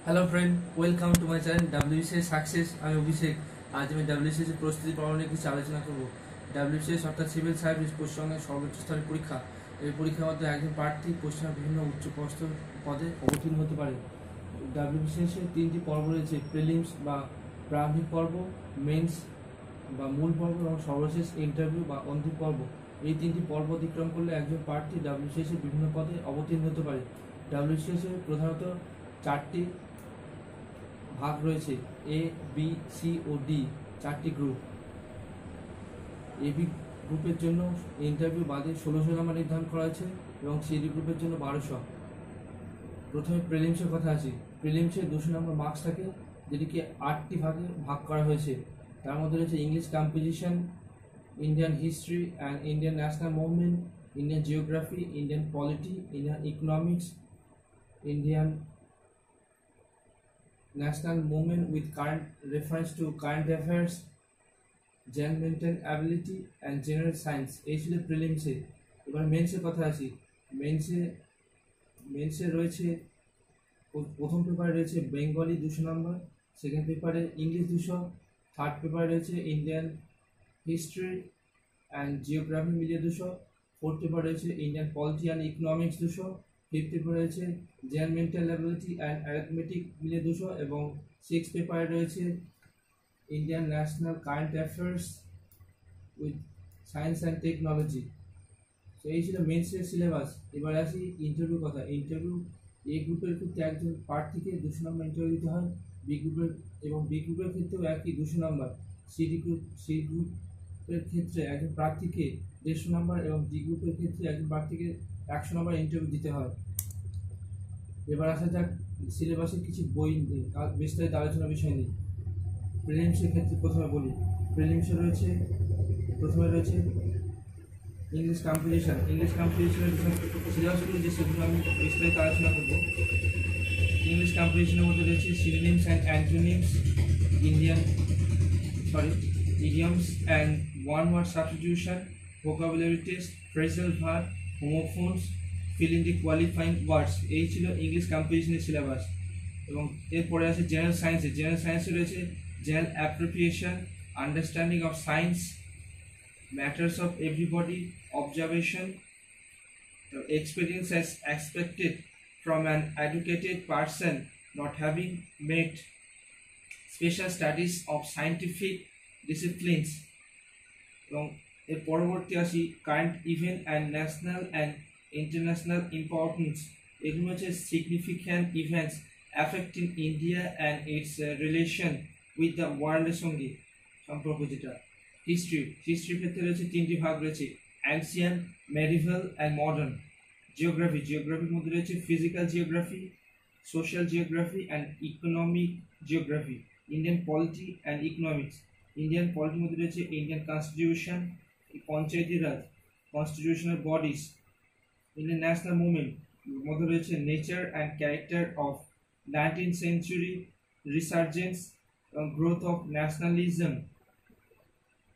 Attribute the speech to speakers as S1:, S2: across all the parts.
S1: Hello friend, welcome to my channel WBCS success. আমি অভিষেক। আজ আমি ডাব্লিউবিসিএস এর প্রস্তুতি পর্ব নিয়ে কিছু আলোচনা করব। ডাব্লিউবিসিএস অর্থাৎ সিভিল সার্ভিস পশ্চিমবঙ্গের সর্বোচ্চ স্তরের পরীক্ষা। এই পরীক্ষার মধ্যে একজন প্রার্থী পশ্চিমবঙ্গের বিভিন্ন উচ্চপদস্থ পদে অবতীর্ণ হতে পারে। ডাব্লিউবিসিএস এর তিনটি পর্ব রয়েছে: প্রিলিমস বা প্রারম্ভিক পর্ব, মেন্স বা মূল পর্ব এবং সর্বশেষ ইন্টারভিউ বা অন্তিম পর্ব। এই তিনটি পর্ব অতিক্রম করলে একজন প্রার্থী ডাব্লিউবিসিএস এর বিভিন্ন পদে অবতীর্ণ হতে পারে। ডাব্লিউবিসিএস এর প্রধানত চারটি ভাগ রয়েছে: এ, বি, সি ও ডি, চারটি গ্রুপ। এ বি গ্রুপের জন্য ইন্টারভিউ বাদে 1600 নাম্বার নির্ধারণ করা হয়েছে এবং সি ডি গ্রুপের জন্য 1200। প্রথমে প্রিলিমসের কথা আসি। প্রিলিমসে 200 নম্বর মার্কস থাকে, যেটিকে 8টি ভাগে ভাগ করা হয়েছে। তার মধ্যে রয়েছে English composition, Indian history and Indian national movement, Indian geography, Indian polity, Indian economics, Indian national movement with current reference to current affairs, general mental ability and general science। এই ছিল প্রিলিমসে। এবার মেন্সের কথা আসি। মেন্সে রয়েছে প্রথম পেপারে রয়েছে বেঙ্গলি 200 নম্বর, সেকেন্ড পেপারে ইংলিশ 200, থার্ড পেপারে রয়েছে ইন্ডিয়ান হিস্ট্রি অ্যান্ড জিওগ্রাফি মিলিয়ে 200, ফোর্থ পেপার রয়েছে Indian polity and economics 200, fifth paper রয়েছে general mental ability and arithmetic মিলিয়ে 200 এবং সিক্স পেপারে রয়েছে Indian national current affairs with science and technology. তো এই ছিল মেন্সের সিলেবাস। এবার আসি ইন্টারভিউ কথা। ইন্টারভিউ এ গ্রুপের ক্ষেত্রে একজন প্রার্থীকে 200 নম্বর ইন্টারভিউ দিতে হয়, বি গ্রুপের ক্ষেত্রেও একই 200 নম্বর। সি গ্রুপের ক্ষেত্রে একজন প্রার্থীকে 150 নম্বর এবং ডি গ্রুপের ক্ষেত্রে একজন প্রার্থীকে 100 নম্বর ইন্টারভিউ দিতে হয়। এবার আসা যাক সিলেবাসের কিছু বই বিস্তারিত আলোচনা বিষয় নিয়ে। প্রিলিমসের ক্ষেত্রে প্রথমে বলি। প্রিলিমসে প্রথমে রয়েছে ইংলিশ কম্পোজিশনের সিলেবাসগুলো যে সেগুলো আমি বিস্তারিত আলোচনা করব। ইংলিশ কম্পোজিশনের মধ্যে রয়েছে synonyms and antonyms, idioms and one word substitution, vocabulary test, phrasal verb, homophones, fill in the qualifying words. এই ছিল ইংলিশ কম্পোজিশনের সিলেবাস। এবং এরপরে আছে জেনারেল সায়েন্সে রয়েছে general appropriation, understanding of science, matters of everybody, observation, experience as expected from an educated person not having made special studies of scientific disciplines। এবং এর পরবর্তী আসি current event and national and international importance. এগুলো হচ্ছে significant events affecting India and it's relation with the ওয়ার্ল্ডের সঙ্গে সম্পর্ক যেটা। হিস্ট্রির ক্ষেত্রে রয়েছে তিনটি ভাগ রয়েছে: অ্যানসিয়ান্ট, মেডিভেল অ্যান্ড মডার্ন। জিওগ্রাফির মধ্যে রয়েছে physical geography, social geography and economic geography. Indian polity and economics. Indian পলিটির মধ্যে রয়েছে Indian constitution, panchayati raj, constitutional bodies. Indian national movement মধ্যে রয়েছে nature and character of 19th century resurgence এবং গ্রোথ অফ ন্যাশনালিজম।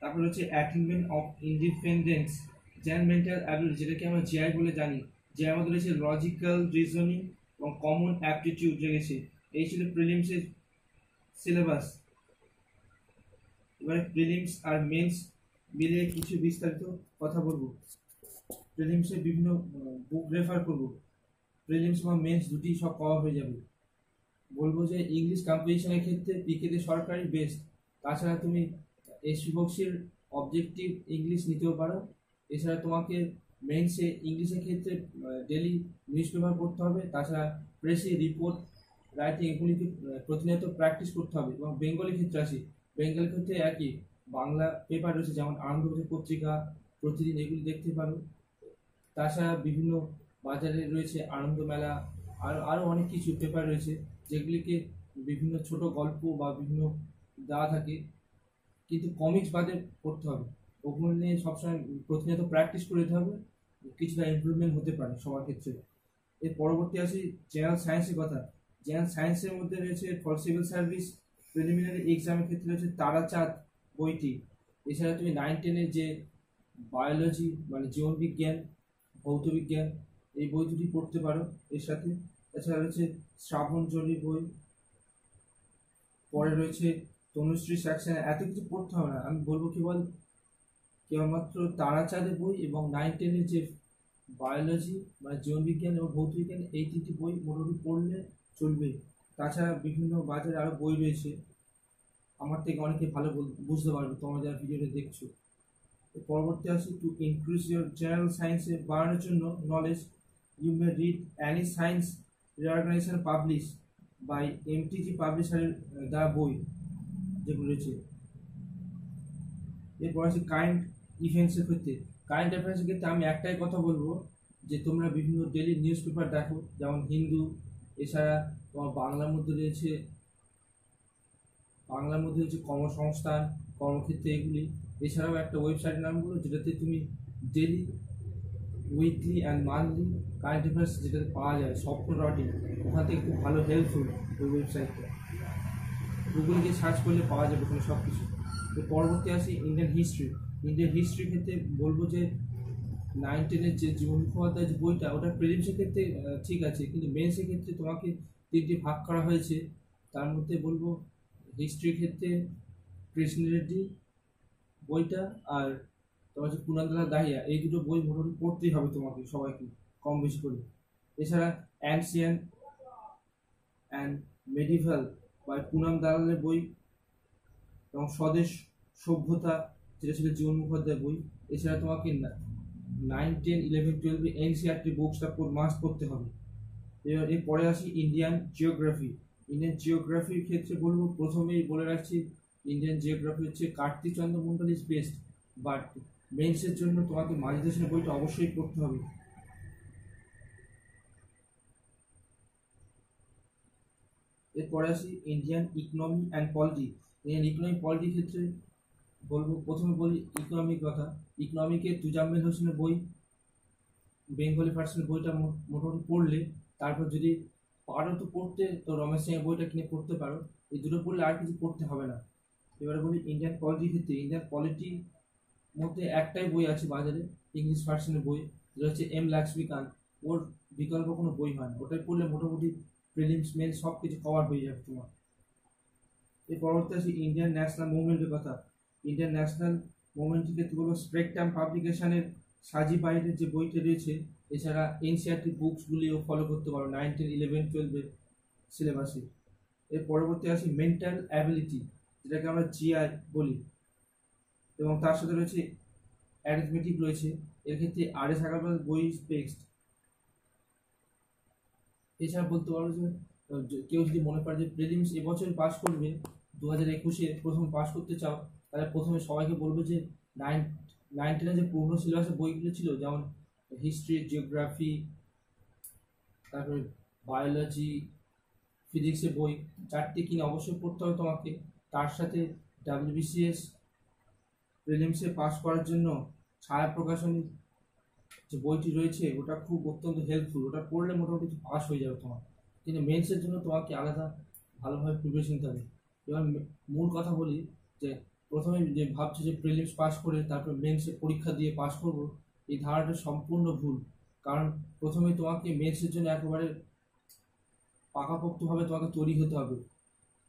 S1: তারপর হচ্ছে attainment of independence, general mental ability, যেটাকে আমরা জিআই বলে জানি। জিআই মধ্যে রয়েছে লজিক্যাল রিজনিং এবং কমন অ্যাপটিটিউড রয়েছে। এই ছিল প্রিলিমসের সিলেবাস। এবারে প্রিলিমস আর মেন্স মিলিয়ে কিছু বিস্তারিত কথা বলবো। প্রিলিমসে বিভিন্ন বুক রেফার করব। প্রিলিমস বা মেন্স দুটি সব কভার হয়ে যাবে। বলবো যে ইংলিশ কম্পোজিশনের ক্ষেত্রে পিকেতে সরকারি বেস্ট। তাছাড়া তুমি এসপি বক্সির অবজেক্টিভ ইংলিশ নিতেও পারো। এছাড়া তোমাকে মেন্সে ইংলিশের ক্ষেত্রে ডেলি নিউজ পেপার পড়তে হবে। তাছাড়া প্রেসে রিপোর্ট রাইটিং এগুলিকে প্রতিনিয়ত প্র্যাকটিস করতে হবে। এবং বেঙ্গলির ক্ষেত্রে আসি। বেঙ্গলের ক্ষেত্রে একই বাংলা পেপার রয়েছে, যেমন আনন্দবাজার পত্রিকা, প্রতিদিন, এগুলি দেখতে পারো। তাছাড়া বিভিন্ন বাজারে রয়েছে আনন্দ মেলা, আরও অনেক কিছু পেপার রয়েছে যেগুলিকে বিভিন্ন ছোট গল্প বা বিভিন্ন দেওয়া থাকে, কিন্তু কমিক্স বাদে পড়তে হবে। ওগুলো নিয়ে সবসময় প্রতিনিয়ত প্র্যাকটিস করে যেতে হবে, কিছুটা ইমপ্রুভমেন্ট হতে পারে সবার ক্ষেত্রে। এর পরবর্তী আসি জেনারেল সায়েন্সের কথা। জেনারেল সায়েন্সের মধ্যে রয়েছে ফর সিভিল সার্ভিস প্রিলিমিনারি এক্সামের ক্ষেত্রে রয়েছে তারাচাঁদ বইটি। এছাড়া তুমি 9-10-এর যে বায়োলজি মানে জীবন বিজ্ঞান, ভৌত বিজ্ঞান, এই বই দুটি পড়তে পারো এর সাথে। এছাড়া রয়েছে শ্রাবণজলি বই, পরে রয়েছে তনুশ্রী সেকশন। এত কিছু পড়তে হবে না, আমি বলবো কেবলমাত্র তারাচাঁদের বই এবং 9-10-এর যে বায়োলজি মানে জীবনবিজ্ঞান এবং ভৌতবিজ্ঞান, এই তিনটি বই মোটামুটি পড়লে চলবে। তাছাড়া বিভিন্ন বাজারে আরও বই রয়েছে, আমার থেকে অনেকে ভালো বুঝতে পারবে তোমরা যারা ভিডিওটা দেখছো। পরবর্তী আসি, টু ইনক্রিজ ইউর জেনারেল সায়েন্সে বাড়ানোর জন্য knowledge, you may read any science reorganization publish by MTG পাবলিশারের দ্বারা বই যেগুলো রয়েছে। এরপর আছে কারেন্ট ইভেন্টসের ক্ষেত্রে। কারেন্ট অ্যাফেয়ার্সের ক্ষেত্রে আমি একটাই কথা বলবো যে তোমরা বিভিন্ন ডেলি নিউজ পেপার দেখো, যেমন হিন্দু, এছাড়া তোমার বাংলার মধ্যে রয়েছে কর্মসংস্থান, কর্মক্ষেত্রে, এগুলি। এছাড়াও একটা ওয়েবসাইটের নামগুলো যেটাতে তুমি daily, weekly and monthly current affairs যেটাতে পাওয়া যায়, স্বপ্ন.in, ওখান থেকে খুব ভালো হেল্পফুল ওই ওয়েবসাইটটা। গুগল গিয়ে সার্চ করলে পাওয়া যাবে ওখানে সব কিছু। তো পরবর্তী আসি ইন্ডিয়ান হিস্ট্রির ক্ষেত্রে বলবো যে 9-10-এর যে জীবন মুখোপাধ্যায়ের যে বইটা, ওটা প্রিলিমসের ক্ষেত্রে ঠিক আছে, কিন্তু মেন্সের ক্ষেত্রে তোমাকে 3টি ভাগ করা হয়েছে। তার মধ্যে বলবো হিস্ট্রির ক্ষেত্রে কৃষ্ণ রেড্ডি বইটা আর তোমার হচ্ছে পুনান্দলা দাহিয়া, এই দুটো বই মোটামুটি পড়তেই হবে তোমাকে সবাইকে কম বেশি করে। এছাড়া অ্যানসিয়েন্ট অ্যান্ড মেডিভাল বা পুনাম দালালের বই এবং স্বদেশ সভ্যতা, যেটা ছিল জীবন মুখোপাধ্যায়ের বই। এছাড়া তোমাকে 9-10-11-12 এনসিআরটি বুকসটা মাস্ট পড়তে হবে। এরপরে আসি ইন্ডিয়ান জিওগ্রাফির ক্ষেত্রে বলবো, প্রথমেই বলে রাখছি ইন্ডিয়ান জিওগ্রাফি হচ্ছে কার্তিক চন্দ্র মন্ডল ইজ বেস্ট, বাট মেন্সের জন্য তোমাকে মাঝি দেশের বইটা অবশ্যই পড়তে হবে। এরপরে আসি ইন্ডিয়ান ইকোনমি অ্যান্ড পলিটি ক্ষেত্রে বলবো, প্রথমে বলি ইকোনমির কথা। ইকোনমিকে তুজাম্মেল হোসেনের বই, বেঙ্গলি ভার্সনের বইটা মোটামুটি পড়লে, তারপর যদি পারো তো পড়তে, তো রমেশ সিংয়ের বইটা কিনে পড়তে পারো। এই দুটো পড়লে আর কিছু পড়তে হবে না। এবারে বলি ইন্ডিয়ান পলিটির ক্ষেত্রে, ইন্ডিয়ান পলিটির মধ্যে একটাই বই আছে বাজারে, ইংলিশ ভার্সনের বই, যেটা হচ্ছে এম লক্ষ্মীকান্ত। ওর বিকল্প কোনো বই হয় না, ওটাই পড়লে মোটামুটি প্রিলিমস মেন সব কিছু কভার হয়ে যাবে তোমার। এর পরবর্তী আছে ইন্ডিয়ান ন্যাশনাল মুভমেন্টের কথা। ইন্ডিয়ান ন্যাশনাল মুভমেন্টের ক্ষেত্রে বলবো স্পেকট্রাম পাবলিকেশনের সাজি বাইরের যে বইটা রয়েছে, এছাড়া এনসিআরটি বুকসগুলিও ফলো করতে পারো 9-10-11-12 সিলেবাসে। এর পরবর্তী আছে মেন্টাল অ্যাবিলিটি, যেটাকে আমরা জিআই বলি, এবং তার সাথে রয়েছে অ্যারিথমেটিক রয়েছে। এর ক্ষেত্রে আর.এস. আগারওয়াল বই বেস্ট। এছাড়া বলতে পারো যে কেউ যদি মনে করে যে প্রিলিমস এবছর পাস করবে, 2021-এ প্রথম পাস করতে চাও, তাহলে প্রথমে সবাইকে বলবো যে 9-10-এর যে পুরনো সিলেবাসের বইগুলো ছিল, যেমন হিস্ট্রি, জিওগ্রাফি, তারপরে বায়োলজি, ফিজিক্সের বই 4টে কিনে অবশ্যই পড়তে হবে তোমাকে। তার সাথে WBCS প্রিলিমসে পাস করার জন্য ছায়া প্রকাশনীর যে বইটি রয়েছে, ওটা খুব অত্যন্ত হেল্পফুল, ওটা পড়লে মোটামুটি পাস হয়ে যাবে তোমার। কিন্তু মেন্সের জন্য তোমাকে আলাদা ভালোভাবে প্রিপারেশন নিতে হবে। এবার মূল কথা বলি যে প্রথমে যে ভাবছো যে প্রিলিমস পাস করে তারপর মেন্সে পরীক্ষা দিয়ে পাস করবো, এই ধারণাটা সম্পূর্ণ ভুল। কারণ প্রথমে তোমাকে মেন্সের জন্য একেবারে পাকাপোক্তভাবে তোমাকে তৈরি হতে হবে,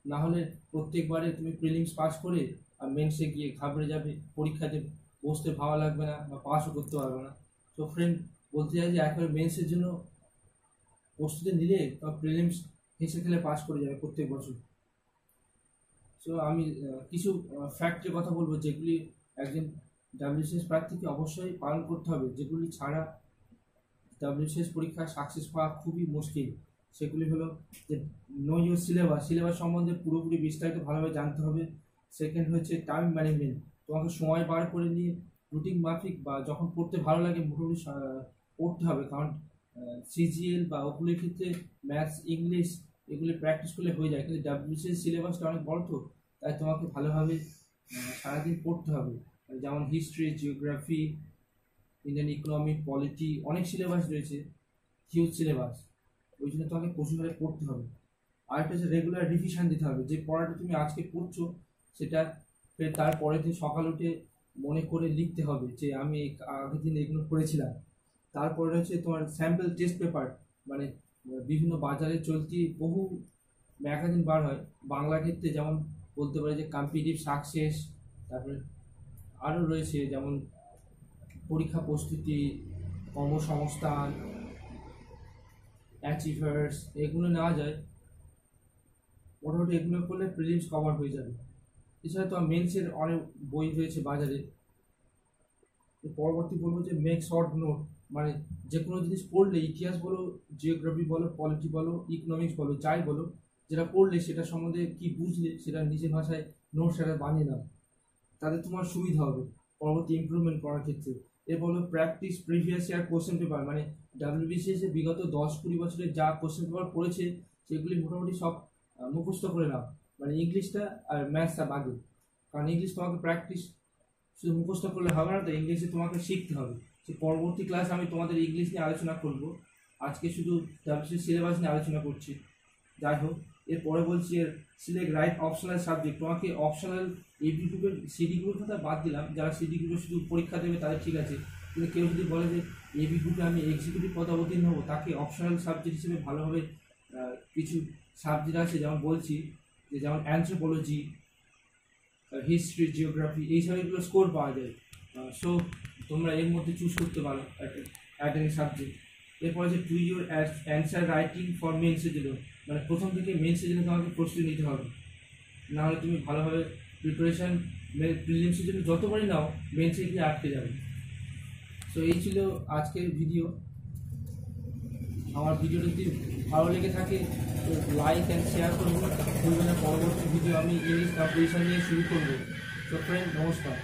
S1: না হলে প্রত্যেকবারে তুমি প্রিলিমস পাস করে আর মেন্সে গিয়ে ঘাবড়ে যাবে, পরীক্ষাতে বসতে ভালো লাগবে না বা পাসও করতে পারবে না। তো ফ্রেন্ড, বলতে চাই যে একবার মেন্সের জন্য প্রস্তুতি নিলে তোমার প্রিলিমস হেসে খেলে পাস করে যাবে প্রত্যেক বছর। সো আমি কিছু ফ্যাক্টের কথা বলবো যেগুলি একজন WCS প্রার্থীকে অবশ্যই পালন করতে হবে, যেগুলি ছাড়া WCS পরীক্ষা সাকসেস পাওয়া খুবই মুশকিল। সেগুলি হলো যে নো ইউর সিলেবাস সম্বন্ধে পুরোপুরি বিস্তারিত ভালোভাবে জানতে হবে। সেকেন্ড হচ্ছে টাইম ম্যানেজমেন্ট, তোমাকে সময় বার করে নিয়ে রুটিন মাফিক বা যখন পড়তে ভালো লাগে মোটামুটি পড়তে হবে। কারণ CGL বা ওগুলির ক্ষেত্রে ম্যাথস, ইংলিশ এগুলি প্র্যাকটিস করলে হয়ে যায়, কিন্তু WCS সিলেবাসটা অনেক বড়, তো তাই তোমাকে ভালোভাবে সারাদিন পড়তে হবে। যেমন history, geography, Indian economy, polity, অনেক সিলেবাস রয়েছে, হিউজ সিলেবাস, ওই জন্য তোমাকে প্রচুরভাবে পড়তে হবে। আরেকটা হচ্ছে রেগুলার রিভিশন দিতে হবে। যে পড়াটা তুমি আজকে পড়ছো সেটা ফের তারপরের দিন সকাল উঠে মনে করে লিখতে হবে যে আমি আগের দিন এগুলো পড়েছিলাম। তারপরে হচ্ছে তোমার স্যাম্পল টেস্ট পেপার, মানে বিভিন্ন বাজারে চলতি বহু ম্যাগাজিন বার হয় বাংলা ক্ষেত্রে, যেমন বলতে পারি যে কম্পিটিটিভ সাকসেস, তারপরে আরও রয়েছে যেমন পরীক্ষা প্রস্তুতি, কর্মসংস্থান, অ্যাচিভার্স, এগুলো নেওয়া যায়। মোটামুটি এগুলো করলে প্রিলিমস কভার হয়ে যাবে। এছাড়া তো মেন্সের অনেক বই রয়েছে বাজারে। পরবর্তী বলবো যে মেক শর্ট নোট, মানে যে কোনো জিনিস পড়লে, ইতিহাস বলো, জিওগ্রাফি বলো, পলিটি বলো, ইকোনমিক্স বলো, যাই বলো, যেটা পড়লে সেটা সম্বন্ধে কি বুঝলে সেটা নিজের ভাষায় নোট সেটা বানিয়ে নাও, তাতে তোমার সুবিধা হবে পরবর্তী ইমপ্রুভমেন্ট করার ক্ষেত্রে। এরপর হলো practice previous year question paper, মানে ডাব্লিউবিসিএস এ বিগত 10-20 বছরে যা কোশ্চেন পেপার পড়েছে সেগুলি মোটামুটি সব মুখস্থ করে নাও, মানে ইংলিশটা আর ম্যাথসটা বাদে। কারণ ইংলিশ তোমাকে প্র্যাকটিস শুধু মুখস্থ করলে হবে না, তো ইংলিশে তোমাকে শিখতে হবে। সে পরবর্তী ক্লাস আমি তোমাদের ইংলিশ নিয়ে আলোচনা করব, আজকে শুধু ডাব্লিউবিসিএস সিলেবাস নিয়ে আলোচনা করছি। যাই হোক, এরপরে বলছি এর সিলেক্ট রাইট অপশনাল সাবজেক্ট। তোমাকে অপশনাল এবি গ্রুপের সিডি গ্রুপের কথা বাদ দিলাম, যারা সিডি গ্রুপে শুধু পরীক্ষা দেবে তাদের ঠিক আছে, কিন্তু কেউ যদি বলে যে এবি গ্রুপে আমি এক্সিকিউটিভ পদে অবতীর্ণ হবো, তাকে অপশনাল সাবজেক্ট হিসেবে ভালোভাবে কিছু সাবজেক্ট আছে, যেমন বলছি যে যেমন অ্যানথ্রোপোলজি, হিস্ট্রি, জিওগ্রাফি, এই সবগুলো স্কোর পাওয়া যায়। সো তোমরা এর মধ্যে চুজ করতে পারো একটা সাবজেক্ট। এরপর আছে to your answer writing for মেন্সের জন্য, মানে প্রথম থেকে মেন্সের জন্য তোমাকে প্রস্তুতি নিতে হবে, নাহলে তুমি ভালোভাবে প্রিপারেশান প্রিলিমসের জন্য যতবারই নাও মেন্সে গিয়ে আটকে যাবে। সো এই ছিল আজকের ভিডিও। আমার ভিডিওটা যদি ভালো লেগে থাকে তো লাইক অ্যান্ড শেয়ার করবো, ভুলবেন না। পরবর্তী ভিডিও আমি ইংলিশ কম্পিটিশন নিয়ে শুরু করবো। সো ফ্রেন্ড, নমস্কার।